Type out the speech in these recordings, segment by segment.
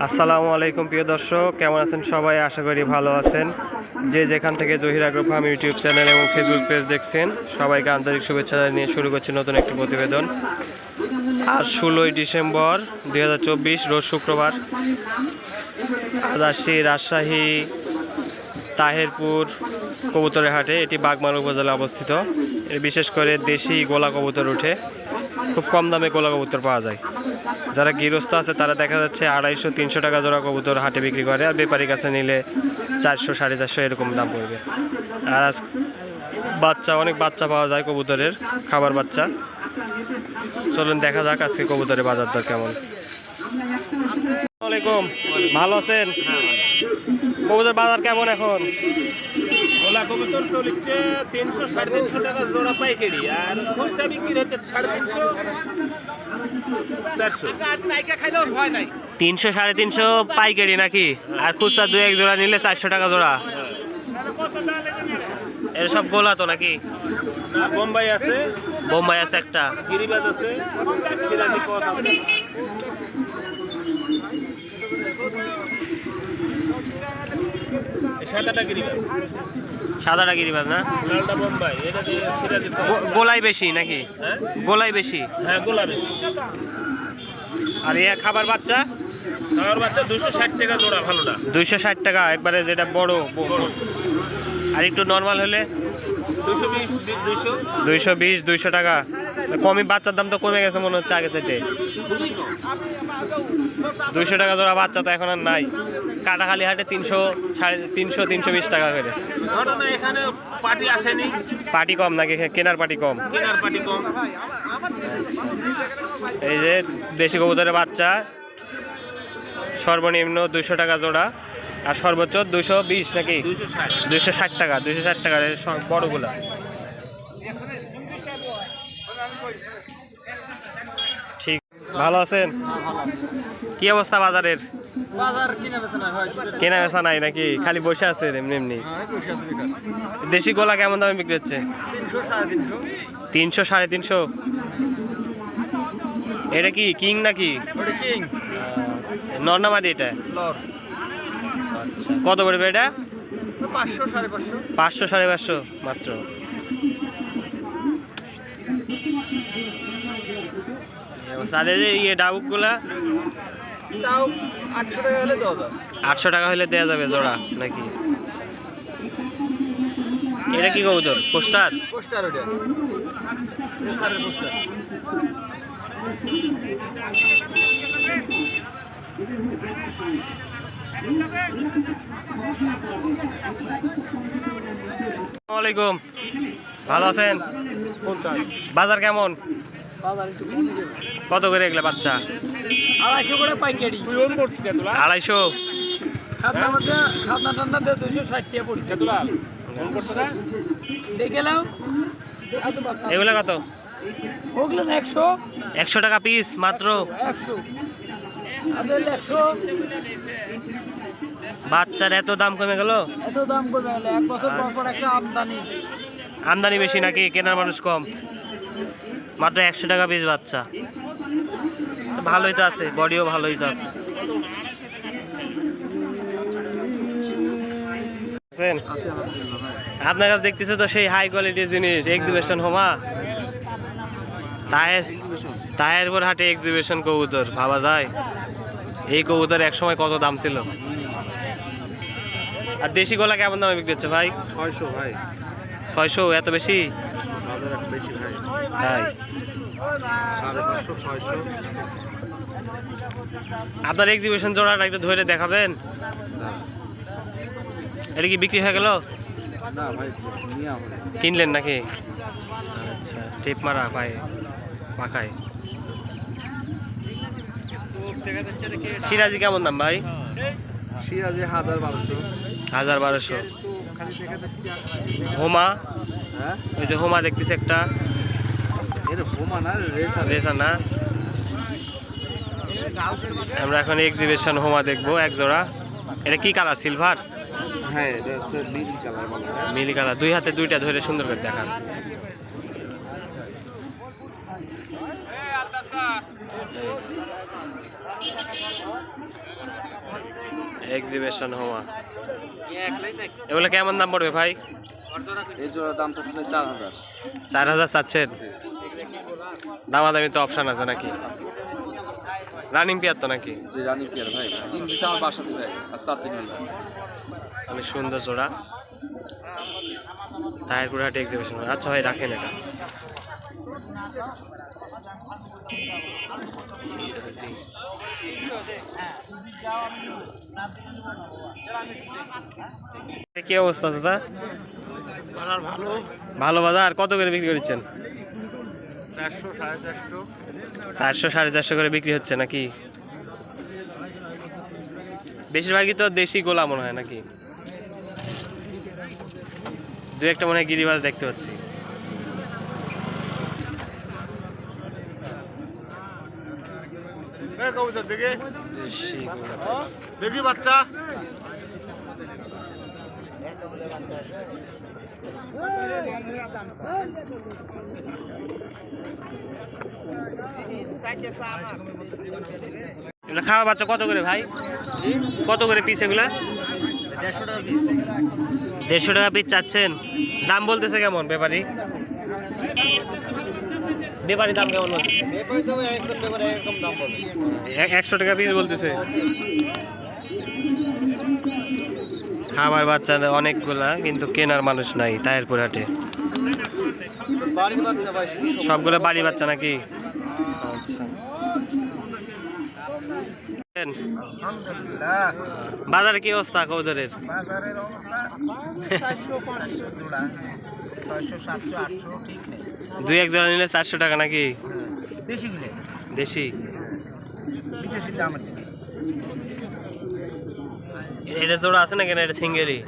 আসসালামু আলাইকুম প্রিয় দর্শক, কেমন আছেন সবাই? আশা করি ভালো আছেন। যে যেখান থেকে Zahir agro farm YouTube channel এবং ফেসবুক পেজ দেখছেন, সবাইকে আন্তরিক শুভেচ্ছা জানিয়ে শুরু করছি নতুন একটি প্রতিবেদন। আজ 16ই ডিসেম্বর 2024, রোজ শুক্রবার। আজ আসছি রাজশাহী তাহেরপুর কবুতরের হাটে। এটি বাগমারা উপজেলায় অবস্থিত। বিশেষ করে দেশি গোলা কবুতর উঠে, খুব কম দামে গোলা কবুতর পাওয়া যায়। যারা গৃহস্থ আছে তারা দেখা যাচ্ছে 250-300 টাকা জোড়া কবুতর হাটে বিক্রি করে, আর ব্যাপারীর কাছে নিলে 400-450 এরকম দাম পড়বে। আর বাচ্চা, অনেক বাচ্চা পাওয়া যায় কবুতরের, খাবার বাচ্চা। চলুন দেখা যাক আজকে কবুতরের বাজার দর কেমন। আসসালামু আলাইকুম, ভালো আছেন? কবুতর বাজার কেমন এখন? গোলা কবুতর চলছে 300-350 টাকা জোড়া পাইকারি, আর খুচরা বিক্রি হচ্ছে 350-400। 300-350 পাইকারি নাকি? আর খুচরা 2-1 জোড়া নিলে 400 টাকা জোড়া। এর সব গোলা তো নাকি? বোম্বাই আছে, বোম্বাই আছে একটা, গিরিবাজ আছে, সিরাজি কস আছে। সাদাটা গিরিবাজ, সাদাটা গিরিবাজ না? লালটা বোম্বাই। এটা দিয়ে সিরাজি কস। গোলাই বেশি নাকি? হ্যাঁ, গোলাই বেশি। হ্যাঁ গোলা বেশি। আর এ খাবার বাচ্চা? আমার বাচ্চা 260 টাকা জোড়া ভালোটা। 260 টাকা একবারে, যেটা বড়। আর একটু নর্মাল হলে 220, 200। 220-200 টাকা। কমই, বাচ্চার দাম তো কমে গেছে মনে হচ্ছে আগে চাইতে। খুবই কম। 200 টাকা জোড়া বাচ্চা তো এখন আর নাই। কাটাখালি হাটে 300-350 টাকা করে। ঘটনা এখানে পার্টি আসেনি, পাটি কম নাকি? কেনার পাটি কম। কেনার পার্টি কম। এই যে দেশি কবুতরের বাচ্চা সর্বনিম্ন 200 টাকা জোড়া, আর সর্বোচ্চ 220 নাকি? 260। 260 টাকা। 260 টাকা বড়গুলা। ঠিক, ভালো আছেন? কি অবস্থা বাজারের? বাজার কিনা বেচা নাই ভাই, কেনা বেচা নাই নাকি? খালি বসে আছে এমনি এমনি? বসে আছে বেকার। দেশি গোলা কেমন দামে বিক্রি হচ্ছে? 300, 350। 300-350। এটা কি কিং নাকি? ওটা কিং নর্নামাদি এটা? লর। আচ্ছা, কত পড়বে এটা? 500, 550। 500-550 মাত্র। আর এই যে ইয়ে ডাউকগুলা? তাও 800 টাকা হলে দেওয়া যায়। 800 টাকা হলে দেওয়া যাবে জোড়া নাকি? এটা কি কবুতর? পোস্টার? পোস্টার ওটা, স্যারের পোস্টার। আসসালামু আলাইকুম, ভালো আছেন? বাজার কেমন? বাজার একটু কমে গেছে। কত করে এগুলা বাচ্চা? 250 করে পাইকারি। 250? খাতনা মধ্যে খাতনা টান্না দিয়ে 260 টাকা পড়ছে। দেখে নাও। এগুলা কত? ওগুলো 100। 100 টাকা পিস মাত্র? 100 আপনার 100। বাচ্চার এত দাম কমে গেল? এত দাম কমে গেল, 1 বছর পর পর একটা আমদানি। আমদানি বেশি নাকি? কেনার মানুষ কম? মাত্র 100 টাকা পিস বাচ্চা। ভালোই তো আছে, বডিও ভালোই তো আছে। আপনার কাছে দেখতেছি তো সেই হাই কোয়ালিটির জিনিস, এক্সিবিশন হোমা। তাহেরপুর হাটে এক্সিবিশন কবুতর, ভাবা যায়? এই কবুতর এক সময় কত দাম ছিল। আর দেশি গোলা কেমন দামে বিক্রি হচ্ছে ভাই? 600 ভাই। 600? এত বেশি? বাজার একটু বেশি ভাই। তাই? 550, 600। আপনার এক্সিবিশন জোড়াটা একটু ধরে দেখাবেন? এটা কি বিক্রি হয়ে গেল? না ভাই, নিয়ে হবে। কিনলেন নাকি? আচ্ছা, টিপ মারা পায় পাখায়। সিরাজি কেমন দাম ভাই? সিরাজে 1000-1200। 1000-1200। হোমা? হ্যাঁ, ওই যে হোমা দেখতেছি একটা, এর হোমা না, রেসার। রেসা না? আমরা এখন এক্সিবিশন হোমা দেখবো এক জোড়া। এটা কি কালার? সিলভার? হ্যাঁ, এটা হচ্ছে নীল কালার বলা হয়। মিলি কালার। দুই হাতে দুইটা ধরে সুন্দর করে দেখান। এক্সিবিশন হওয়া। এগুলো কেমন দাম পড়বে ভাই? এই জোড়ার দাম তো 4000। 4000 চাচ্ছেন? দামাদামি তো অপশন আছে নাকি? রানিং পেয়ার তো নাকি? যে রানী পিয়ার ভাই 3 দিন আমার বাসাতে ভাই আর 4 দিন হলো। অনেক সুন্দর জোড়া। তাহিরপুরহাট এক্সিবিশন। আচ্ছা ভাই রাখেন এটা। কি অবস্থা দাদা? ভালো বাজার। কত করে বিক্রি করছেন? 400 450। 400 450 করে বিক্রি হচ্ছে নাকি? বেশিরভাগই তো দেশি গোলা মনে হয় নাকি? দু একটা মনে হয় গিরিবাজ দেখতে পাচ্ছি। দেশি গোলা। দেখি বাচ্চা এগুলো খাওয়া বাচ্চা কত করে ভাই? কত করে পিস এগুলা? 150 টাকা পিস চাচ্ছেন? দাম বলতেছে কেমন ব্যাপারী? ব্যাপারী দাম কেমন বলতেছে? 100 টাকা পিস বলতেছে। খাবার বাচ্চা অনেকগুলা, কিন্তু কেনার মানুষ নাই তাহিরপুর হাটে। সবগুলো বাড়ি বাচ্চা নাকি? আচ্ছা। বাজারে কি অবস্থা কবুতরের? বাজারের অবস্থা 400 500 জোড়া 600 700 800 ঠিক নেই। দুই এক জোড়া নিলে 400 টাকা নাকি? দেশিগুলো দেশি? বিদেশি দাম আছে বেশি। এটা জোড়া আছে নাকি না এটা সিঙ্গেলই?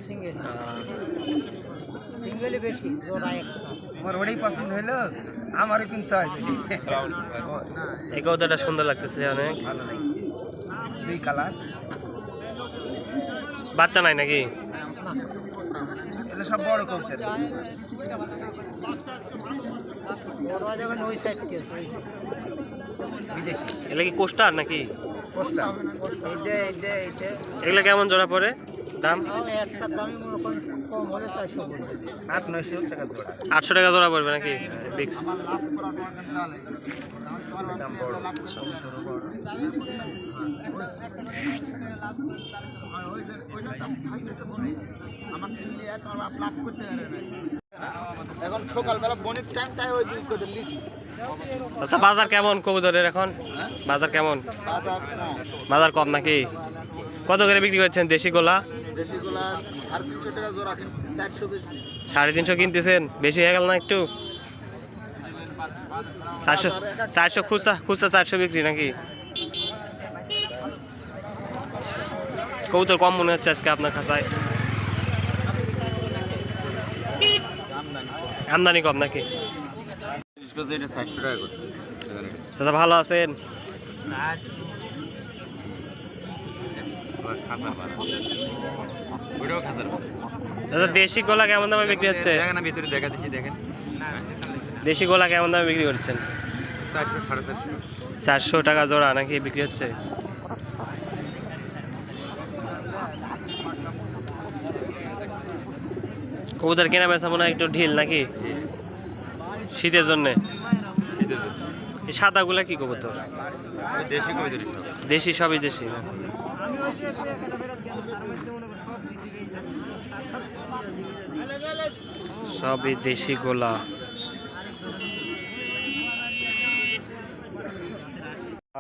সিঙ্গেলই বেশি জোড়া একটা আমার ওটাই পছন্দ হলো, আমারও কিনতে হয়েছে। এই কবুতরটা সুন্দর লাগতেছে অনেক। ভালো লাগছে, দুই কালার। বাচ্চা নাই নাকি? এগুলো সব বড় কবুতর। বড় যখন ওই সাইড থেকে বিদেশি। এগুলো কি কোস্টার নাকি? পোস্টার এইটা এগুলো কেমন জোড়া পড়ে দাম? একটা দামি মনে করেন কম হলে 400 পড়বে, 800-900 টাকা জোড়া। 800 টাকা জোড়া পড়বে নাকি? ফিক্স। দাম বড় এখন সকালবেলা বনির টাইম, তাই ওই দুই করে লিখি। আচ্ছা বাজার কেমন কবুতরের এখন? বাজার কেমন? বাজার কম, বাজার কম নাকি? কত করে বিক্রি করছেন দেশি গোলা? দেশিগুলা 350 টাকা জোড়া, কিন্তু 400 বেশি। 350 কিনতেছেন? বেশি হয়ে গেল না একটু? 400 খুচরা 400 বিক্রি নাকি? কবুতর কম মনে হচ্ছে আজকে আপনার খাঁচায়। আমদানি কম নাকি? চাচা ভালো আছেন? চাচা দেশি গোলা কেমন দামে বিক্রি হচ্ছে? ভিতরে দেখা দিচ্ছি, দেখেন দেশি গোলা কেমন দামে বিক্রি করছেন? 400 450। 400 টাকা জোড়া নাকি বিক্রি হচ্ছে? কবুতর কেনা বেচা মনে হয় একটু ঢিল নাকি শীতের জন্য? এই সাদাগুলা কি কবুতর? দেশি কবুতর দেশি, সবই দেশি না? সবই দেশি গোলা।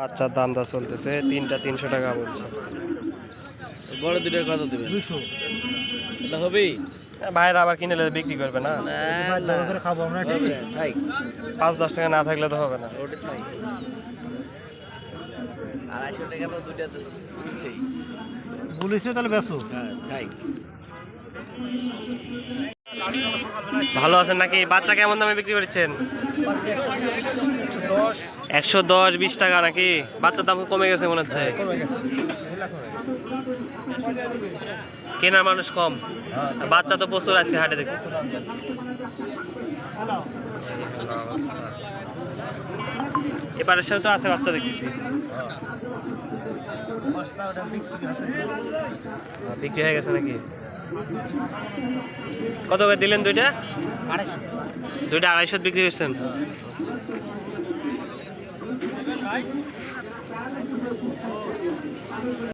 আচ্ছা দাম দা চলতেছে, তিনটা 300 টাকা বলছে। বড় দুটোর কত দিবেন? 200 এটা হবেই। ভাইরা আবার কিনে নিলে বিক্রি করবে না? খাবো আমরা, ঠিক আছে। 5-10 টাকা না থাকলে তো হবে না। ওটা থাই 250 টাকা তো দুটো দিচ্ছেই। বলিস তাহলে বেসো। হ্যাঁ থাই। ভালো আছেন নাকি? বাচ্চা কেমন দামে বিক্রি করছেন? 110 20 টাকা নাকি? বাচ্চার দাম কমে গেছে মনে হচ্ছে। কেনার মানুষ কম, বাচ্চা তো প্রচুর আছে হাটে দেখতেছি। এবারের সাথে তো আছে বাচ্চা দেখতেছি। পাঁচটা ওটা বিক্রি হবে বিক্রি হয়ে গেছে নাকি? কত করে দিলেন দুইটা? 250 দুইটা 250 বিক্রি করছেন?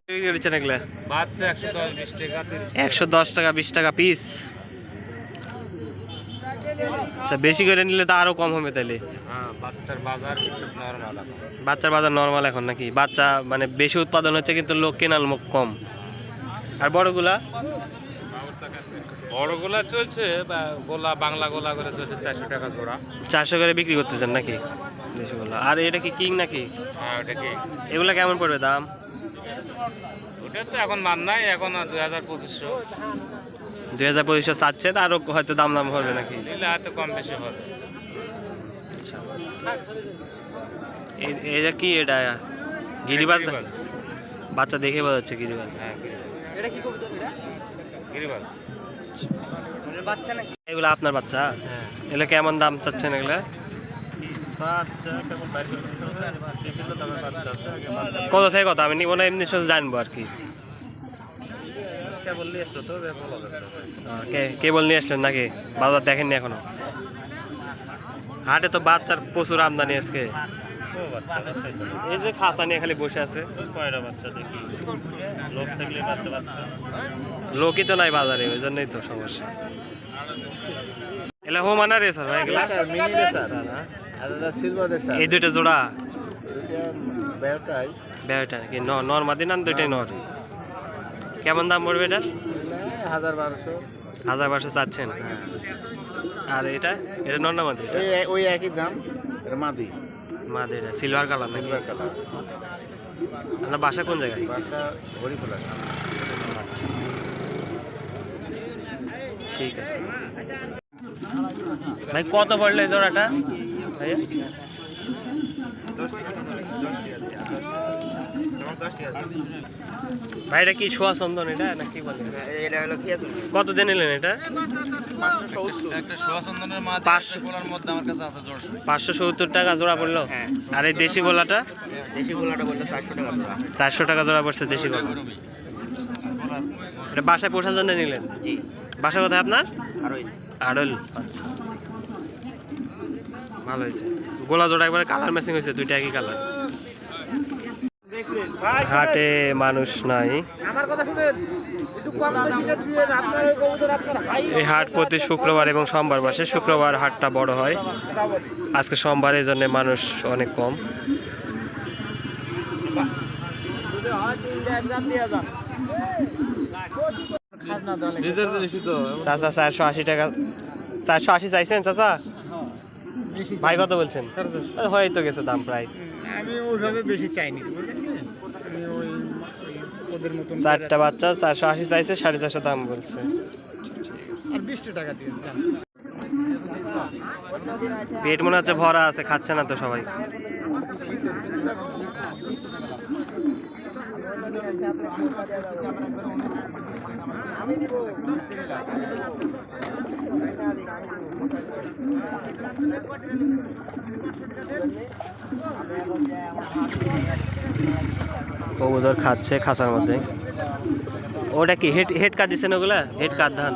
বিক্রি করছেন এগুলা? বাচ্চা 110 20 টাকা 30 110 টাকা 20 টাকা পিস। আচ্ছা, বেশি করে নিলে তো আরো কম হবে তাইলে। হ্যাঁ, বাচ্চার বাজার একটু নরমাল। বাচ্চার বাজার নর্মাল এখন নাকি? বাচ্চা মানে বেশি উৎপাদন হচ্ছে কিন্তু লোক কেনার কম। আর বড়গুলা? বড়গুলা চলছে গোলা, বাংলা গোলা করে চলছে 400 টাকা জোড়া। 400 করে বিক্রি করতেছেন নাকি দেশিগুলা? আর এটা কি কিং নাকি? হ্যাঁ, ওটা কি? এগুলা কেমন পড়বে দাম? ওটা তো এখন মান নাই, এখন 2000-2500 2000-2500 চাচ্ছেন, আরো হয়তো দাম হবে নাকি? নিলে হয়তো কম বেশি হবে। আচ্ছা, এটা কি? এটা গিরিবাজ? গিরিবাজ। বাচ্চা দেখে বোঝা যাচ্ছে গিরিবাজ। হ্যাঁ, এটা কি কবুতর? এটা গিরিবাজ। বাচ্চা নাকি? এগুলো আপনার বাচ্চা? হ্যাঁ, এগুলো কেমন দাম চাচ্ছেন এগুলা? বাচ্চা কেমন বাইরে বিভিন্ন দামের বাচ্চা আছে। কত থেকে কত? আমি নিব না, এমনি শুধু জানবো আর কি। সে বললি একটু তো ভালো হবে। কেবল নিয়ে আসলেন নাকি? বাজার দেখেননি এখনো? হাটে তো বাচ্চার প্রচুর আমদানি আজকে। ও বাচ্চা বাচ্চা এই যে খাঁচা নিয়ে খালি বসে আছে। কয়টা বাচ্চা দেখি, লোক থাকলে বাচ্চা বাচ্চা। লোকই তো নাই বাজারে, ওই জন্যই তো সমস্যা। এলা হোম আনা রে স্যার ভাই এগুলা? মিনি রেসার হ্যাঁ। আর এটা সিলভার রেসার এই দুইটা জোড়া এটা বেটাই বেটা নাকি? নর মাদি না দুইটাই নর? কেমন দাম পড়বে এটার? 1200 1200 চাচ্ছেন? আর এটা এটা নর না মাদি? এটা ওই একই দাম এটা মাদি মাদি। এটা সিলভার কালার নাকি? সিলভার কালার আপনার বাসা কোন জায়গায়? বাসা হরিপুলা আচ্ছা, ঠিক আছে ভাই। কত পড়লো এই জোড়াটা ভাইয়া? 10 টাকা ভাই এটা কি সোয়া চন্দন এটা না কি বলে? এটা হলো কি আছে কত দিয়ে নিলেন এটা? 570 একটা সোয়াচন্দনের মাছ 500 গোলার মধ্যে আমার কাছে আছে 570 টাকা জোড়া পড়লো। হ্যাঁ। আর এই দেশি গোলাটা? দেশি গোলাটা বললো 400 টাকা জোড়া 400 টাকা জোড়া পড়ছে দেশি গোলা। এটা বাসায় পোষার জন্য নিলেন? জি বাসা কোথায় আপনার? আর ওই আড়ল। আচ্ছা, ভালো হয়েছে। গোলা জোড়া একবারে কালার ম্যাচিং হয়েছে, দুইটা একই কালার। হাটে মানুষ নাই। আমার কথা শুনেন একটু কম বেশি দিয়ে আপনার ওই কবুতর আপনার হাই এই হাট প্রতি শুক্রবার এবং সোমবার বসে। শুক্রবার হাটটা বড় হয়, আজকে সোমবার, এই জন্য মানুষ অনেক কম। খাজনা দলে চাচা 480 টাকা। 480 চাইছেন চাচা? বেশি ভাই কত বলছেন? হয়তো গেছে দাম প্রায়। আমি ওইভাবে বেশি চাইনি বুঝলেন? আমি ওই ওদের মতন 4টা বাচ্চা 480 চাইছে, 450 দাম বলছে। আর 20 টাকা দিয়ে দাম পেট মনে হচ্ছে ভরা আছে, খাচ্ছে না তো সবাই। কবুতর খাচ্ছে খাঁচার মধ্যে। ওটা কি হেড হেড কাট দিচ্ছেন ওগুলা? হেড কাট ধান?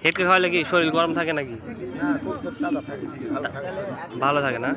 হেডকে খাওয়ালে কি শরীর গরম থাকে নাকি? না খুব তাজা থাকে ভালো থাকে ভালো থাকে না?